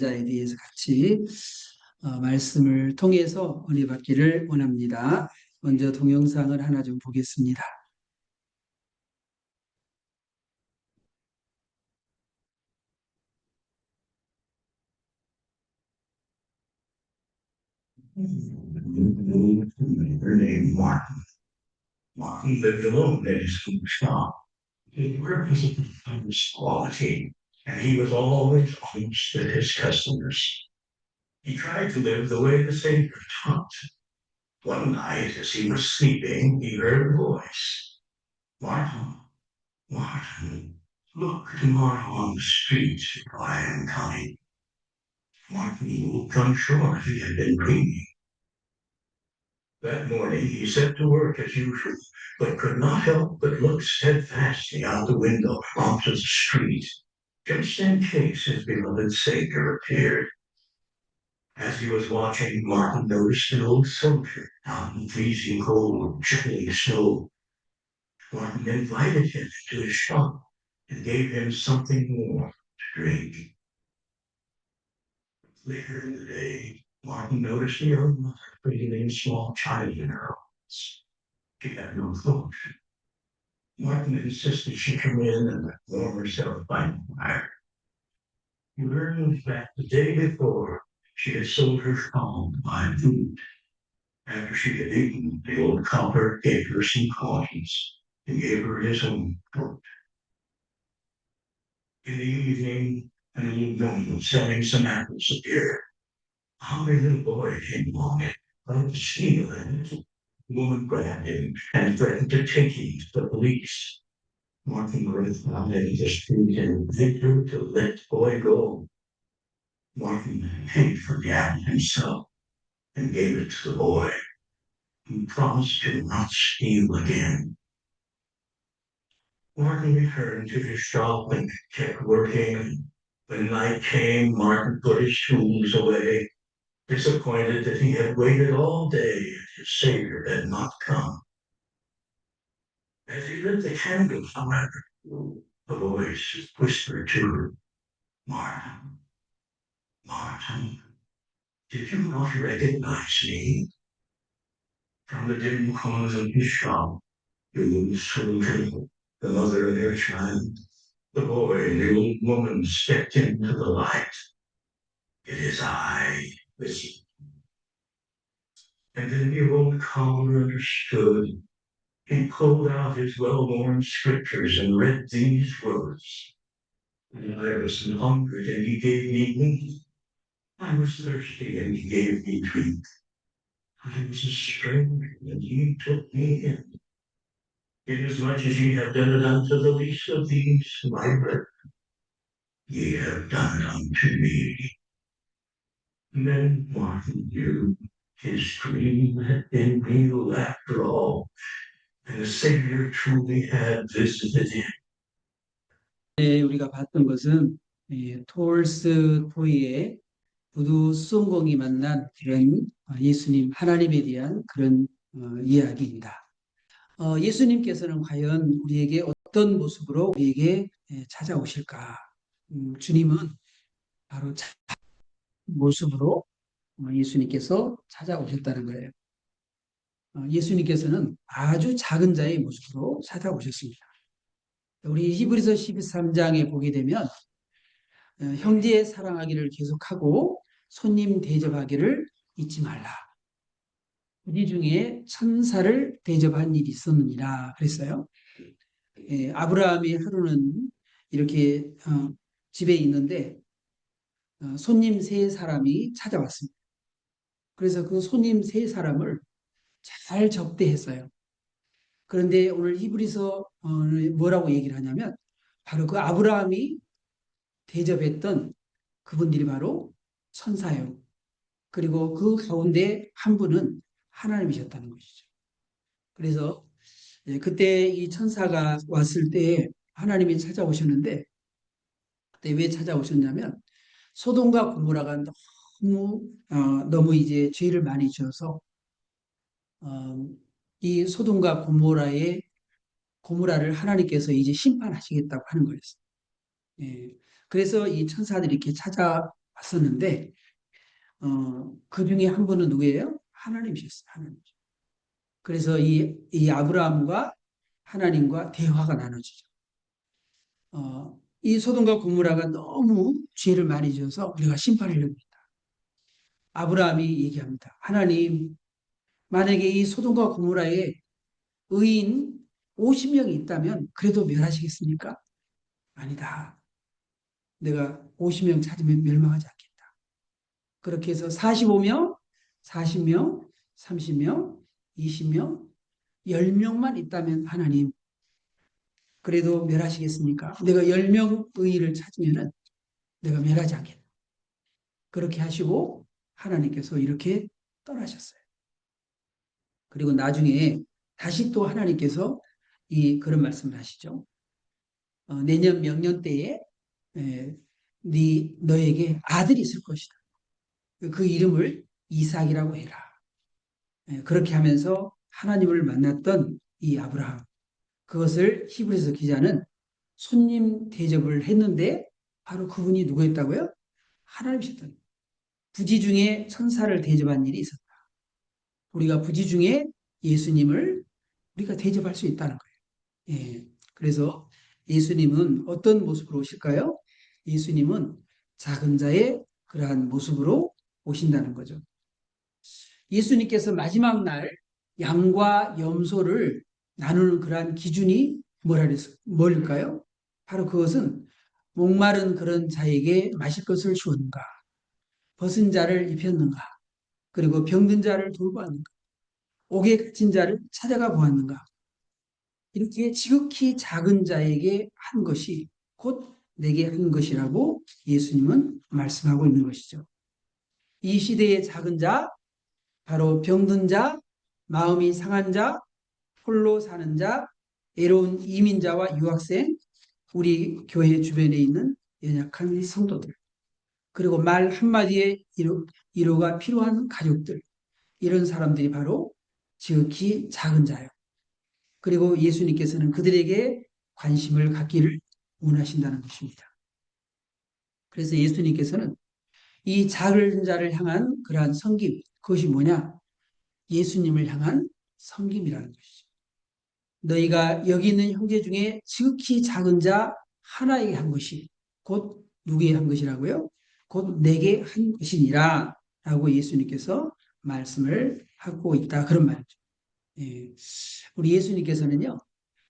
자에 대해서 같이 말씀을 통해서 은혜 받기를 원합니다. 먼저 동영상을 하나 좀 보겠습니다. Her name Martin. Martin lived alone in his food shop. His work was of the finest quality, and he was always honest with his customers. He tried to live the way the Savior taught. One night, as he was sleeping, he heard a voice. Martin, Martin, look tomorrow on the street, for I am coming. Martin looked unsure if he had been dreaming. That morning he set to work as usual, but could not help but look steadfastly out the window onto the street, just in case his beloved Savior appeared. As he was watching, Martin noticed an old soldier out in the freezing cold, chilling snow. Martin invited him to his shop and gave him something warm to drink. Later in the day, Martin noticed a young mother cradling a small child in her arms. She had no clothes. Martin insisted she come in and warm herself by the fire. He learned that the day before she had sold her shawl to buy food. After she had eaten, the old copper gave her some coins and gave her his own coat. In the evening, an old woman selling some apples appeared. A hungry little boy came along and tried to steal it. The woman grabbed him and threatened to take him to the police. Martin ran out into the street and begged her to let the boy go. Martin paid for the apple himself and gave it to the boy. He promised to not steal again. Martin returned to his shop and kept working. When night came, Martin put his tools away, disappointed that he had waited all day and his Savior had not come. As he lit the candle, however, a voice whispered to her, Martin, Martin, did you not recognize me? From the dim corners of his shop, the soldier, the mother and her child, the boy and the old woman stepped into the light. It is I, listen. And then the old caller understood. He pulled out his well-worn scriptures and read these words. I was hungry and he gave me meat. I was thirsty and he gave me drink. I was a stranger and he took me in. Inasmuch as ye have done it unto the least of these, my brethren, ye have done it unto me. And then Martin knew his dream had been real after all, and the Savior truly had visited him. 우리가 봤던 것은 톨스토이의 부두 수송공이 만난 그런 예수님, 하나님에 대한 그런 이야기입니다. 예수님께서는 과연 우리에게 어떤 모습으로 우리에게 찾아오실까? 주님은 바로 모습으로 예수님께서 찾아오셨다는 거예요. 예수님께서는 아주 작은 자의 모습으로 찾아오셨습니다. 우리 히브리서 13장에 보게 되면 형제 사랑하기를 계속하고 손님 대접하기를 잊지 말라. 이 중에 천사를 대접한 일이 있었느니라 그랬어요. 아브라함이 하루는 이렇게 집에 있는데 손님 세 사람이 찾아왔습니다. 그래서 그 손님 세 사람을 잘 접대했어요. 그런데 오늘 히브리서 뭐라고 얘기를 하냐면 바로 그 아브라함이 대접했던 그분들이 바로 천사예요. 그리고 그 가운데 한 분은 하나님이셨다는 것이죠. 그래서 그때 이 천사가 왔을 때 하나님이 찾아오셨는데 그때 왜 찾아오셨냐면 소돔과 고모라가 너무 이제 죄를 많이 지어서 이 소돔과 고모라를 하나님께서 이제 심판하시겠다고 하는 거였어요. 그래서 이 천사들이 이렇게 왔었는데 그 중에 한 분은 누구예요? 하나님이셨어요. 하나님. 그래서 이 아브라함과 하나님과 대화가 나눠지죠. 이 소돔과 고모라가 너무 죄를 많이 지어서 우리가 심판하려고 합니다. 아브라함이 얘기합니다. 하나님, 만약에 이 소돔과 고모라에 의인 50명이 있다면 그래도 멸하시겠습니까? 아니다. 내가 50명 찾으면 멸망하지 않겠다. 그렇게 해서 45명, 40명, 30명, 20명, 10명만 있다면 하나님 그래도 멸하시겠습니까? 내가 10명 의의를 찾으면 내가 멸하지 않겠다. 그렇게 하시고 하나님께서 이렇게 떠나셨어요. 그리고 나중에 다시 또 하나님께서 그런 말씀을 하시죠. 내년 명년 때에 너에게 아들이 있을 것이다. 그 이름을 이삭이라고 해라. 그렇게 하면서 하나님을 만났던 이 아브라함. 그것을 히브리서 기자는 손님 대접을 했는데 바로 그분이 누구였다고요? 하나님이셨던. 부지 중에 천사를 대접한 일이 있었다. 우리가 부지 중에 예수님을 우리가 대접할 수 있다는 거예요. 예. 그래서 예수님은 어떤 모습으로 오실까요? 예수님은 작은 자의 그러한 모습으로 오신다는 거죠. 예수님께서 마지막 날 양과 염소를 나누는 그러한 기준이 뭘까요? 바로 그것은 목마른 그런 자에게 마실 것을 주었는가, 벗은 자를 입혔는가, 그리고 병든 자를 돌보았는가, 옥에 갇힌 자를 찾아가 보았는가. 이렇게 지극히 작은 자에게 한 것이 곧 내게 한 것이라고 예수님은 말씀하고 있는 것이죠. 이 시대의 작은 자, 바로 병든 자, 마음이 상한 자, 홀로 사는 자, 외로운 이민자와 유학생, 우리 교회 주변에 있는 연약한 성도들, 그리고 말 한마디에 위로가 필요한 가족들, 이런 사람들이 바로 지극히 작은 자예요. 그리고 예수님께서는 그들에게 관심을 갖기를 원하신다는 것입니다. 그래서 예수님께서는 이 작은 자를 향한 그러한 섬김, 그것이 뭐냐? 예수님을 향한 섬김이라는 것이죠. 너희가 여기 있는 형제 중에 지극히 작은 자 하나에게 한 것이 곧 누구에게 한 것이라고요? 곧 내게 한 것이니라 라고 예수님께서 말씀을 하고 있다. 그런 말이죠. 예. 우리 예수님께서는요,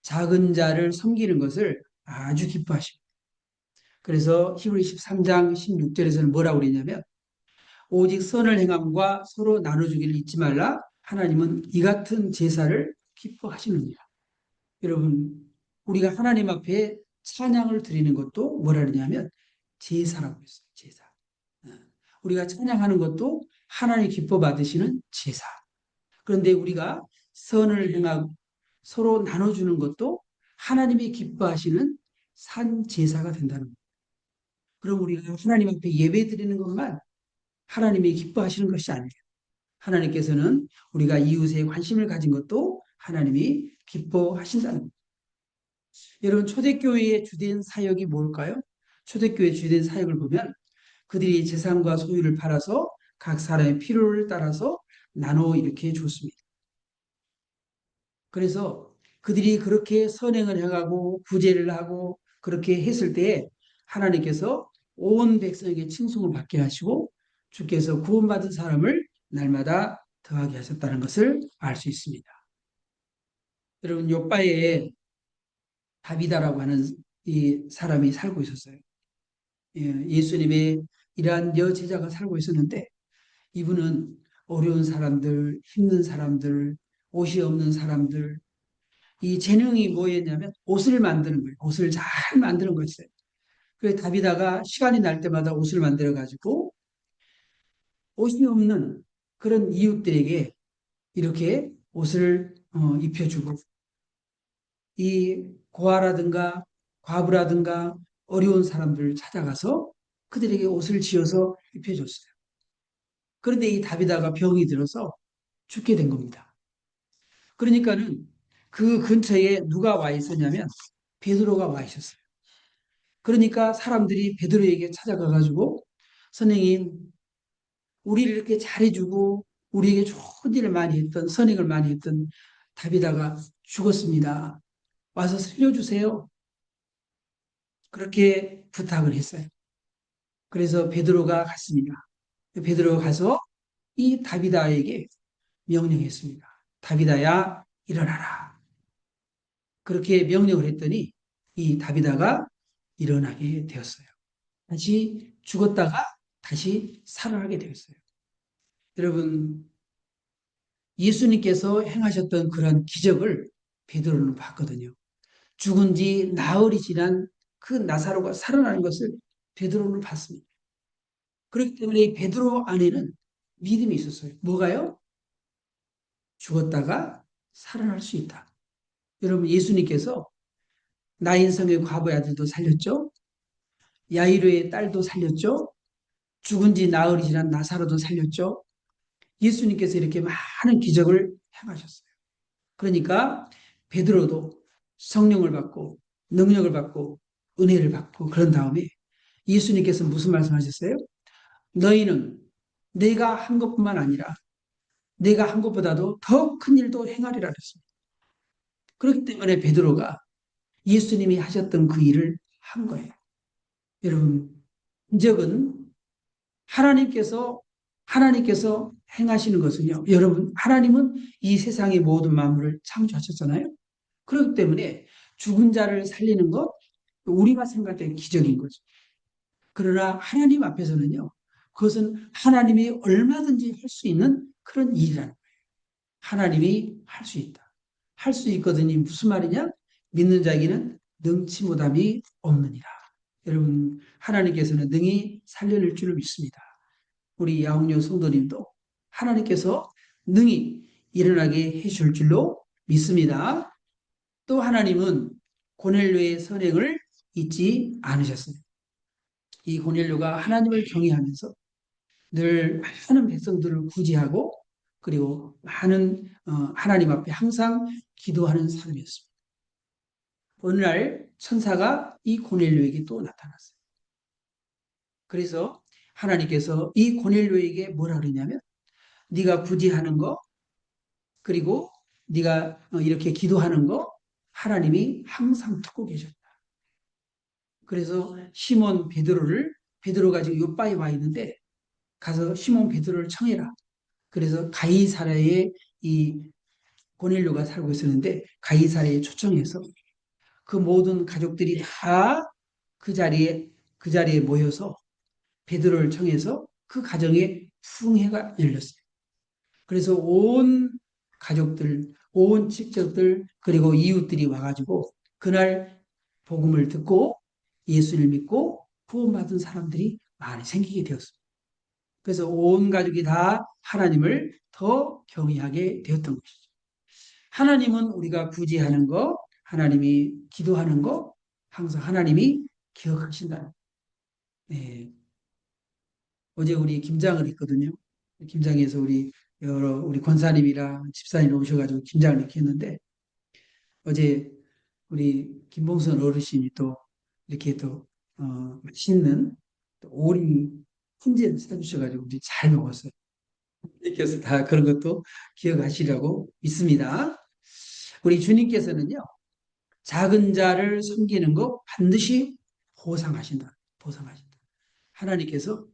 작은 자를 섬기는 것을 아주 기뻐하십니다. 그래서 히브리 13장 16절에서는 뭐라고 그랬냐면 오직 선을 행함과 서로 나눠주기를 잊지 말라. 하나님은 이 같은 제사를 기뻐하시느니라. 여러분, 우리가 하나님 앞에 찬양을 드리는 것도 뭐라 그러냐면 제사라고 했어요. 제사. 우리가 찬양하는 것도 하나님 기뻐 받으시는 제사. 그런데 우리가 선을 행하고 서로 나눠주는 것도 하나님이 기뻐하시는 산 제사가 된다는 거예요. 그럼 우리가 하나님 앞에 예배 드리는 것만 하나님이 기뻐하시는 것이 아니에요. 하나님께서는 우리가 이웃에 관심을 가진 것도 하나님이 기뻐하신다는 거예요. 여러분, 초대교회의 주된 사역이 뭘까요? 초대교회 주된 사역을 보면 그들이 재산과 소유를 팔아서 각 사람의 필요를 따라서 나눠 이렇게 줬습니다. 그래서 그들이 그렇게 선행을 해가고 구제를 하고 그렇게 했을 때 하나님께서 온 백성에게 칭송을 받게 하시고 주께서 구원받은 사람을 날마다 더하게 하셨다는 것을 알 수 있습니다. 여러분, 요바에 다비다라고 하는 이 사람이 살고 있었어요. 예수님의 이러한 여제자가 살고 있었는데 이분은 어려운 사람들, 힘든 사람들, 옷이 없는 사람들, 이 재능이 뭐였냐면 옷을 만드는 거예요. 옷을 잘 만드는 거였어요. 그래서 다비다가 시간이 날 때마다 옷을 만들어 가지고 옷이 없는 그런 이웃들에게 이렇게 옷을 입혀주고 이 고아라든가 과부라든가 어려운 사람들을 찾아가서 그들에게 옷을 지어서 입혀줬어요. 그런데 이 다비다가 병이 들어서 죽게 된 겁니다. 그러니까는 그 근처에 누가 와 있었냐면 베드로가 와 있었어요. 그러니까 사람들이 베드로에게 찾아가 가지고 선생님, 우리를 이렇게 잘해주고 우리에게 좋은 일을 많이 했던 선행을 많이 했던 다비다가 죽었습니다. 와서 살려주세요. 그렇게 부탁을 했어요. 그래서 베드로가 갔습니다. 베드로가 가서 이 다비다에게 명령했습니다. 다비다야 일어나라. 그렇게 명령을 했더니 이 다비다가 일어나게 되었어요. 다시 죽었다가 다시 살아나게 되었어요. 여러분, 예수님께서 행하셨던 그런 기적을 베드로는 봤거든요. 죽은 지 나흘이 지난 그 나사로가 살아나는 것을 베드로는 봤습니다. 그렇기 때문에 이 베드로 안에는 믿음이 있었어요. 뭐가요? 죽었다가 살아날 수 있다. 여러분, 예수님께서 나인성의 과부의 아들도 살렸죠. 야이로의 딸도 살렸죠. 죽은 지 나흘이 지난 나사로도 살렸죠. 예수님께서 이렇게 많은 기적을 행하셨어요. 그러니까 베드로도 성령을 받고 능력을 받고 은혜를 받고 그런 다음에 예수님께서 무슨 말씀하셨어요? 너희는 내가 한 것뿐만 아니라 내가 한 것보다도 더 큰 일도 행하리라 그랬습니다. 그렇기 때문에 베드로가 예수님이 하셨던 그 일을 한 거예요. 여러분, 인적은 하나님께서 행하시는 것은요. 여러분, 하나님은 이 세상의 모든 만물을 창조하셨잖아요. 그렇기 때문에 죽은 자를 살리는 것, 우리가 생각할 때 기적인 거죠. 그러나 하나님 앞에서는요. 그것은 하나님이 얼마든지 할 수 있는 그런 일이라는 거예요. 하나님이 할 수 있다. 할 수 있거든요. 무슨 말이냐? 믿는 자에게는 능치 못함이 없느니라. 여러분, 하나님께서는 능히 살려낼 줄을 믿습니다. 우리 야홍요 성도님도 하나님께서 능히 일어나게 해줄 줄로 믿습니다. 또 하나님은 고넬료의 선행을 잊지 않으셨어요. 이 고넬료가 하나님을 경외하면서 늘 많은 백성들을 구제하고 그리고 많은 하나님 앞에 항상 기도하는 사람이었습니다. 어느 날 천사가 이 고넬료에게 또 나타났어요. 그래서 하나님께서 이 고넬료에게 뭐라 그러냐면 네가 구제하는 거 그리고 네가 이렇게 기도하는 거 하나님이 항상 듣고 계셨다. 그래서 시몬 베드로가 지금 요바에 와 있는데 가서 시몬 베드로를 청해라. 그래서 가이사랴에 이 고넬료가 살고 있었는데 가이사랴에 초청해서 그 모든 가족들이 다 그 자리에 모여서 베드로를 청해서 그 가정에 풍회가 열렸어요. 그래서 온 가족들, 온 친척들 그리고 이웃들이 와가지고 그날 복음을 듣고 예수를 믿고 구원받은 사람들이 많이 생기게 되었습니다. 그래서 온 가족이 다 하나님을 더 경외하게 되었던 것이죠. 하나님은 우리가 구제하는 거, 하나님이 기도하는 거, 항상 하나님이 기억하신다. 네. 어제 우리 김장을 했거든요. 김장에서 우리 권사님이랑 집사님 오셔가지고 김장을 이렇게 했는데 어제 우리 김봉선 어르신이 또 이렇게 또 맛있는 또 오리 훈제를 사주셔가지고 우리 잘 먹었어요. 주님께서 다 그런 것도 기억하시려고 믿습니다. 우리 주님께서는요, 작은 자를 섬기는 거 반드시 보상하신다. 보상하신다. 하나님께서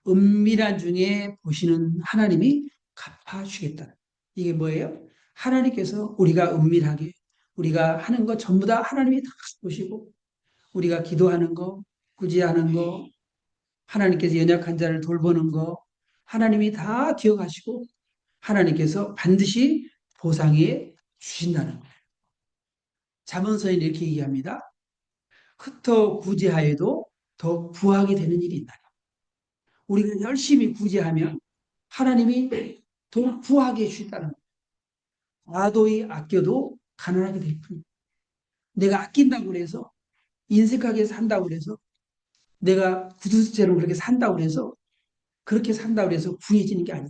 은밀한 중에 보시는 하나님이 갚아주겠다. 이게 뭐예요? 하나님께서 우리가 은밀하게, 우리가 하는 거 전부 다 하나님이 다 보시고, 우리가 기도하는 거, 구제하는 거, 하나님께서 연약한 자를 돌보는 거, 하나님이 다 기억하시고, 하나님께서 반드시 보상해 주신다는 거예요. 잠언서에 이렇게 얘기합니다. 흩어 구제하여도 더 구하게 되는 일이 있다. 우리가 열심히 구제하면 하나님이 더 구하게 해주신다는 거예요. 과도히 아껴도 가난하게 될 뿐입니다. 내가 아낀다고 해서 인색하게 산다고 해서 내가 구두쇠로 그렇게 산다고 해서 그렇게 산다고 해서 구해지는 게 아니라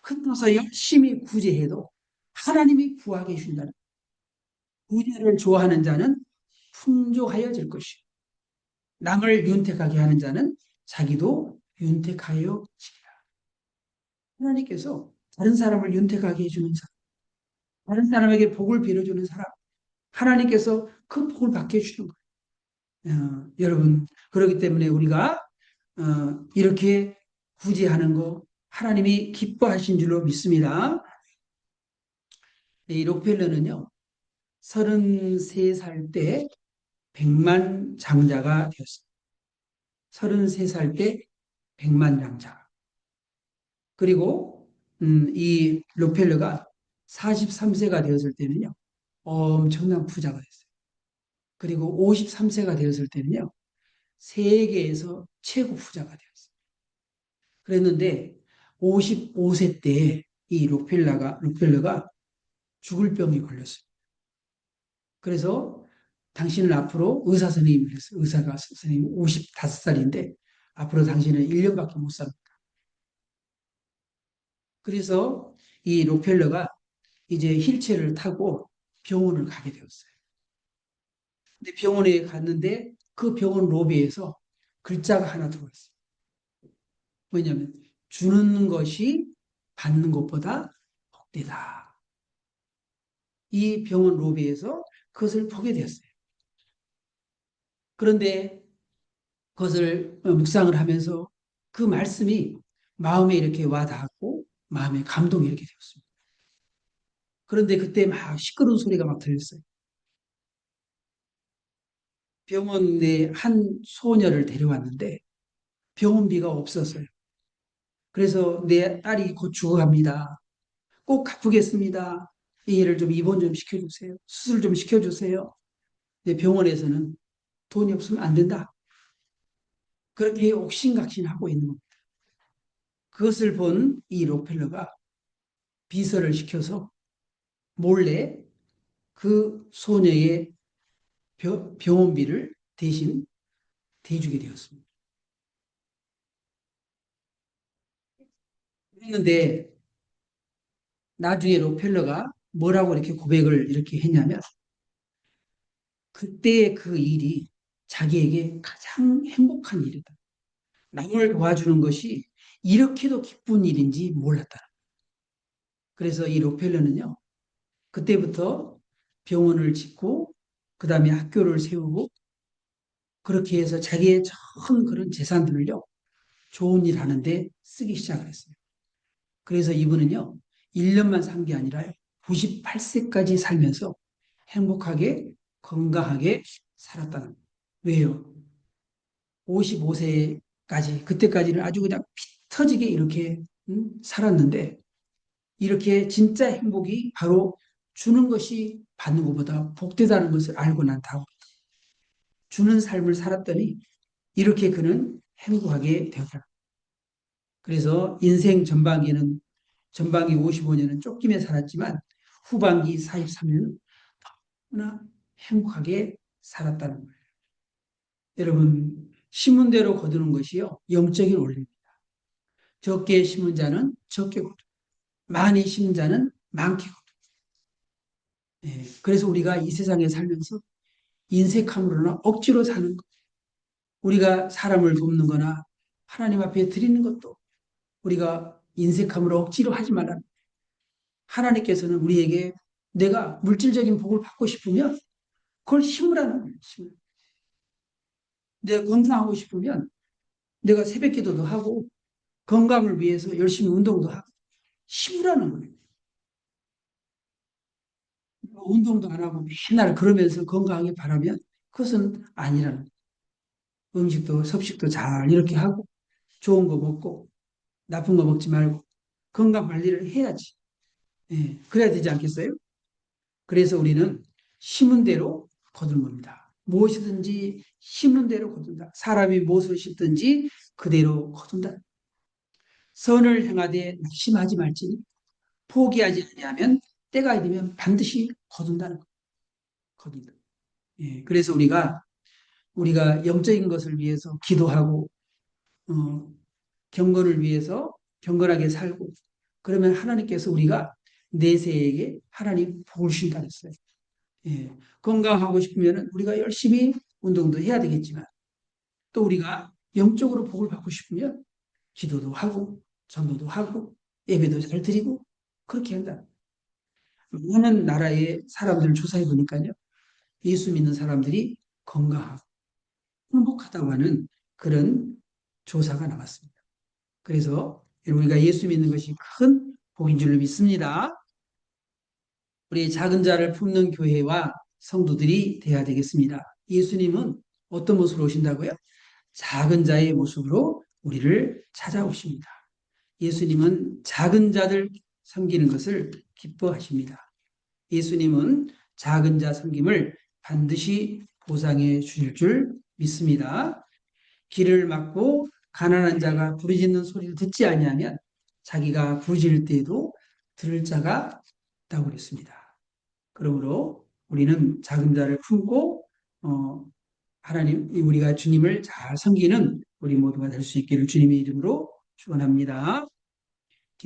흩어서 열심히 구제해도 하나님이 구하게 해준다는 구제를 좋아하는 자는 풍족하여질 것이요 남을 윤택하게 하는 자는 자기도 윤택하여 지키라. 하나님께서 다른 사람을 윤택하게 해주는 사람, 다른 사람에게 복을 빌어주는 사람, 하나님께서 그 복을 받게 해주는 거예요. 여러분, 그렇기 때문에 우리가 이렇게 구제하는 거 하나님이 기뻐하신 줄로 믿습니다. 이 록펠러는요, 33살 때 100만 장자가 되었습니다. 33살 때 100만 장자. 그리고 이 록펠러가 43세가 되었을 때는요, 엄청난 부자가 됐어요. 그리고 53세가 되었을 때는요, 세계에서 최고 부자가 되었어요. 그랬는데 55세 때 이 록펠러가 죽을 병이 걸렸어요. 그래서 당신은 앞으로 의사 선생님이 그랬어요. 의사가 선생님 55살인데 앞으로 당신은 1년밖에 못 삽니다. 그래서 이 록펠러가 이제 휠체어를 타고 병원을 가게 되었어요. 근데 병원에 갔는데 그 병원 로비에서 글자가 하나 들어왔어요. 뭐냐면 주는 것이 받는 것보다 복되다. 이 병원 로비에서 그것을 보게 되었어요. 그런데 그것을 묵상을 하면서 그 말씀이 마음에 이렇게 와 닿았고 마음에 감동이 이렇게 되었습니다. 그런데 그때 막 시끄러운 소리가 막 들렸어요. 병원에 한 소녀를 데려왔는데 병원비가 없었어요. 그래서 내 딸이 곧 죽어갑니다. 꼭 갚겠습니다. 이 애를 좀 입원 좀 시켜주세요. 수술 좀 시켜주세요. 근데 병원에서는 돈이 없으면 안 된다. 그렇게 옥신각신하고 있는 겁니다. 그것을 본 이 록펠러가 비서를 시켜서 몰래 그 소녀의 병원비를 대신 대주게 되었습니다. 그랬는데 나중에 록펠러가 뭐라고 이렇게 고백을 이렇게 했냐면 그때 그 일이 자기에게 가장 행복한 일이다. 남을 도와주는 것이 이렇게도 기쁜 일인지 몰랐다. 그래서 이 록펠러는요, 그때부터 병원을 짓고, 그 다음에 학교를 세우고, 그렇게 해서 자기의 전 그런 재산들을요, 좋은 일 하는데 쓰기 시작을 했어요. 그래서 이분은요, 1년만 산 게 아니라요, 98세까지 살면서 행복하게, 건강하게 살았다는 거예요. 왜요? 55세까지, 그때까지는 아주 그냥 피 터지게 이렇게 살았는데, 이렇게 진짜 행복이 바로 주는 것이 받는 것보다 복되다는 것을 알고 난 다음 주는 삶을 살았더니 이렇게 그는 행복하게 되었다. 그래서 인생 전반기 55년은 쫓김에 살았지만 후반기 43년은 너무나 행복하게 살았다는 거예요. 여러분, 심은 대로 거두는 것이요 영적인 원리입니다. 적게 심은 자는 적게 거두, 많이 심은 자는 많게 거두. 예, 그래서 우리가 이 세상에 살면서 인색함으로나 억지로 사는 것, 우리가 사람을 돕는 거나 하나님 앞에 드리는 것도 우리가 인색함으로 억지로 하지 말라. 하나님께서는 우리에게 내가 물질적인 복을 받고 싶으면 그걸 심으라는 거예요. 내가 건강하고 싶으면 내가 새벽 기도도 하고 건강을 위해서 열심히 운동도 하고 심으라는 거예요. 운동도 안 하고 맨날 그러면서 건강하게 바라면 그것은 아니라는 거예요. 음식도 섭식도 잘 이렇게 하고 좋은 거 먹고 나쁜 거 먹지 말고 건강 관리를 해야지. 예, 그래야 되지 않겠어요? 그래서 우리는 심은 대로 거두는 겁니다. 무엇이든지 심는 대로 거둔다. 사람이 무엇을 심든지 그대로 거둔다. 선을 행하되 낙심하지 말지니 포기하지 아니하면 때가 되면 반드시 거둔다는 거. 거둔다. 예, 그래서 우리가 영적인 것을 위해서 기도하고 어, 경건을 위해서 경건하게 살고 그러면 하나님께서 우리가 내세에게 하나님 복을 주신다 했어요. 예, 건강하고 싶으면 우리가 열심히 운동도 해야 되겠지만 또 우리가 영적으로 복을 받고 싶으면 기도도 하고 전도도 하고 예배도 잘 드리고 그렇게 한다. 많은 나라의 사람들을 조사해 보니까요. 예수 믿는 사람들이 건강하고 행복하다고 하는 그런 조사가 나왔습니다. 그래서 우리가 예수 믿는 것이 큰 복인 줄로 믿습니다. 우리 작은 자를 품는 교회와 성도들이 돼야 되겠습니다. 예수님은 어떤 모습으로 오신다고요? 작은 자의 모습으로 우리를 찾아오십니다. 예수님은 작은 자들 섬기는 것을 기뻐하십니다. 예수님은 작은 자 섬김을 반드시 보상해 주실 줄 믿습니다. 길을 막고 가난한 자가 부르짖는 소리를 듣지 아니하면 자기가 부르짖을 때에도 들을 자가 없다고 그랬습니다. 그러므로 우리는 작은 자를 품고 하나님 우리가 주님을 잘 섬기는 우리 모두가 될 수 있기를 주님의 이름으로 축원합니다.